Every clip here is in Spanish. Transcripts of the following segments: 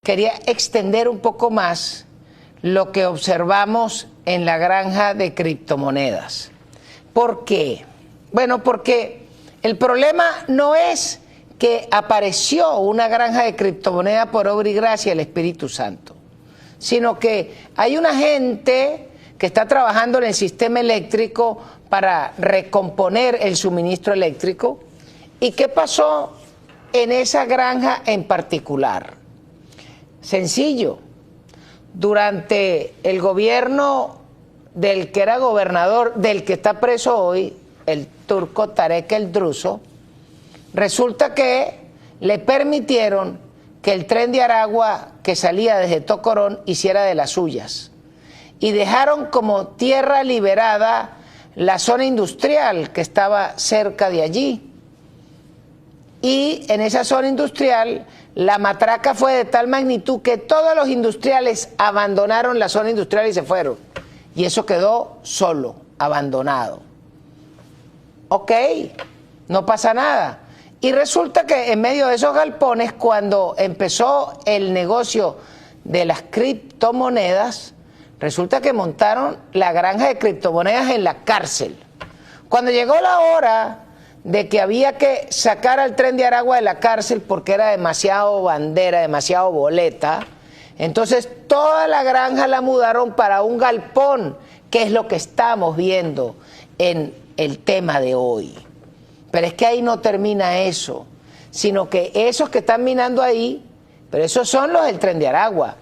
Quería extender un poco más lo que observamos en la granja de criptomonedas. ¿Por qué? Bueno, porque el problema no es que apareció una granja de criptomonedas por obra y gracia del Espíritu Santo, sino que hay una gente que está trabajando en el sistema eléctrico para recomponer el suministro eléctrico. ¿Y qué pasó en esa granja en particular? Sencillo, durante el gobierno del que era gobernador, del que está preso hoy, el turco Tarek el Druso, resulta que le permitieron que el tren de Aragua que salía desde Tocorón hiciera de las suyas. Y dejaron como tierra liberada la zona industrial que estaba cerca de allí. Y en esa zona industrial la matraca fue de tal magnitud que todos los industriales abandonaron la zona industrial y se fueron. Y eso quedó solo, abandonado. Ok, no pasa nada. Y resulta que en medio de esos galpones, cuando empezó el negocio de las criptomonedas, resulta que montaron la granja de criptomonedas en la cárcel. Cuando llegó la hora de que había que sacar al tren de Aragua de la cárcel porque era demasiado bandera, demasiado boleta, entonces toda la granja la mudaron para un galpón, que es lo que estamos viendo en el tema de hoy. Pero es que ahí no termina eso, sino que esos que están minando ahí, pero esos son los del tren de Aragua.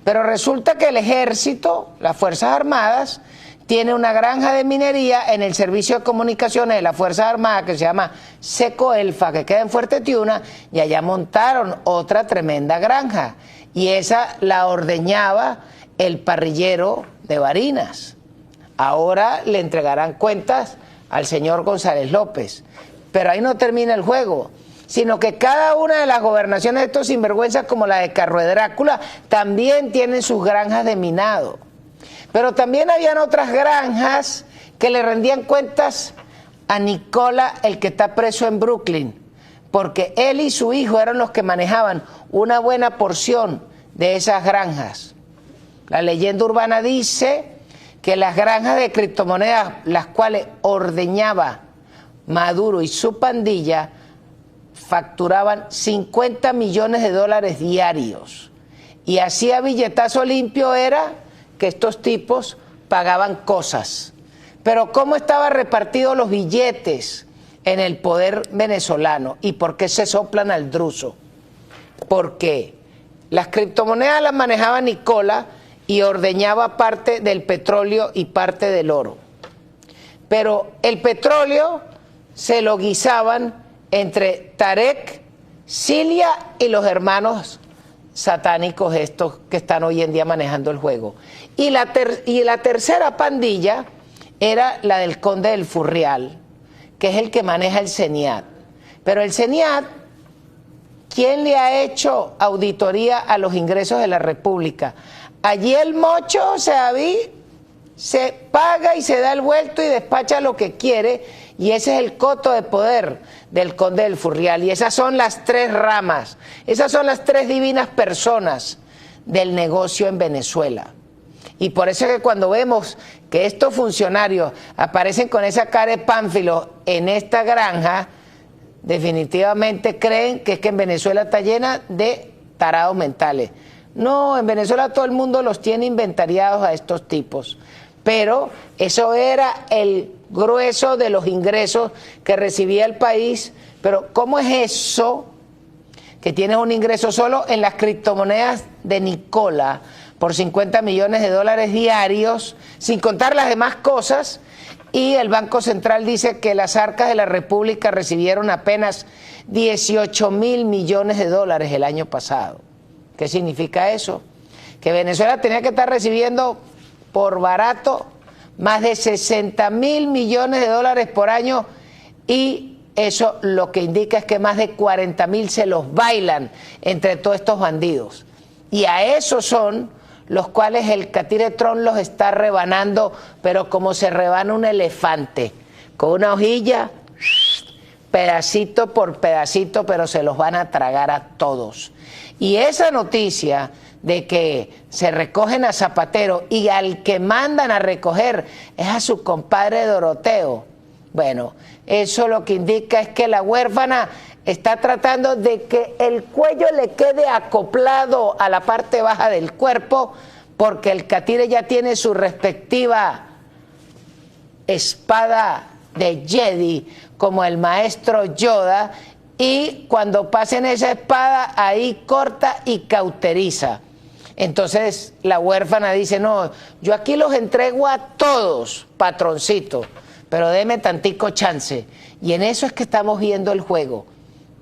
Pero resulta que el ejército, las Fuerzas Armadas, tiene una granja de minería en el servicio de comunicaciones de las Fuerzas Armadas que se llama Secoelfa, que queda en Fuerte Tiuna, y allá montaron otra tremenda granja. Y esa la ordeñaba el parrillero de Barinas. Ahora le entregarán cuentas al señor González López. Pero ahí no termina el juego, sino que cada una de las gobernaciones de estos sinvergüenzas, como la de Carro de Drácula, también tienen sus granjas de minado. Pero también habían otras granjas que le rendían cuentas a Nicola, el que está preso en Brooklyn, porque él y su hijo eran los que manejaban una buena porción de esas granjas. La leyenda urbana dice que las granjas de criptomonedas, las cuales ordeñaba Maduro y su pandilla, facturaban 50 millones de dólares diarios. Y hacía billetazo limpio era que estos tipos pagaban cosas. Pero ¿cómo estaban repartidos los billetes en el poder venezolano? ¿Y por qué se soplan al Druso? Porque las criptomonedas las manejaba Nicola y ordeñaba parte del petróleo y parte del oro. Pero el petróleo se lo guisaban entre Tarek, Cilia y los hermanos satánicos estos que están hoy en día manejando el juego. Y la tercera pandilla era la del Conde del Furrial, que es el que maneja el CENIAT. Pero el CENIAT, ¿quién le ha hecho auditoría a los ingresos de la República? Allí el mocho, se paga y se da el vuelto y despacha lo que quiere, y ese es el coto de poder del Conde del Furrial. Y esas son las tres ramas, esas son las tres divinas personas del negocio en Venezuela. Y por eso es que cuando vemos que estos funcionarios aparecen con esa cara de pánfilo en esta granja, definitivamente creen que es que en Venezuela está llena de tarados mentales. No, en Venezuela todo el mundo los tiene inventariados a estos tipos. Pero eso era el grueso de los ingresos que recibía el país. Pero ¿cómo es eso que tienes un ingreso solo en las criptomonedas de Nicola por 50 millones de dólares diarios, sin contar las demás cosas? Y el Banco Central dice que las arcas de la República recibieron apenas 18.000 millones de dólares el año pasado. ¿Qué significa eso? Que Venezuela tenía que estar recibiendo por barato más de 60.000 millones de dólares por año, y eso lo que indica es que más de 40.000 se los bailan entre todos estos bandidos. Y a esos son los cuales el Catiretrón los está rebanando, pero como se rebana un elefante, con una hojilla, pedacito por pedacito, pero se los van a tragar a todos. Y esa noticia de que se recogen a Zapatero y al que mandan a recoger es a su compadre Doroteo, bueno, eso lo que indica es que la huérfana está tratando de que el cuello le quede acoplado a la parte baja del cuerpo, porque el catire ya tiene su respectiva espada de Jedi, como el maestro Yoda, y cuando pasen esa espada, ahí corta y cauteriza. Entonces la huérfana dice, no, yo aquí los entrego a todos, patroncito, pero deme tantico chance. Y en eso es que estamos viendo el juego.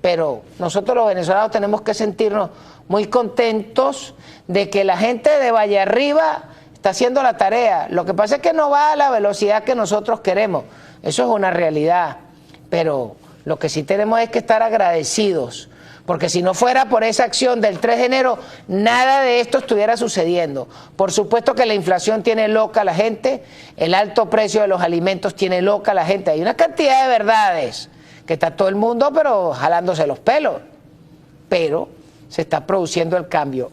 Pero nosotros los venezolanos tenemos que sentirnos muy contentos de que la gente de Valle Arriba está haciendo la tarea. Lo que pasa es que no va a la velocidad que nosotros queremos. Eso es una realidad. Pero lo que sí tenemos es que estar agradecidos. Porque si no fuera por esa acción del 3 de enero, nada de esto estuviera sucediendo. Por supuesto que la inflación tiene loca a la gente, el alto precio de los alimentos tiene loca a la gente. Hay una cantidad de verdades que está todo el mundo, pero jalándose los pelos. Pero se está produciendo el cambio.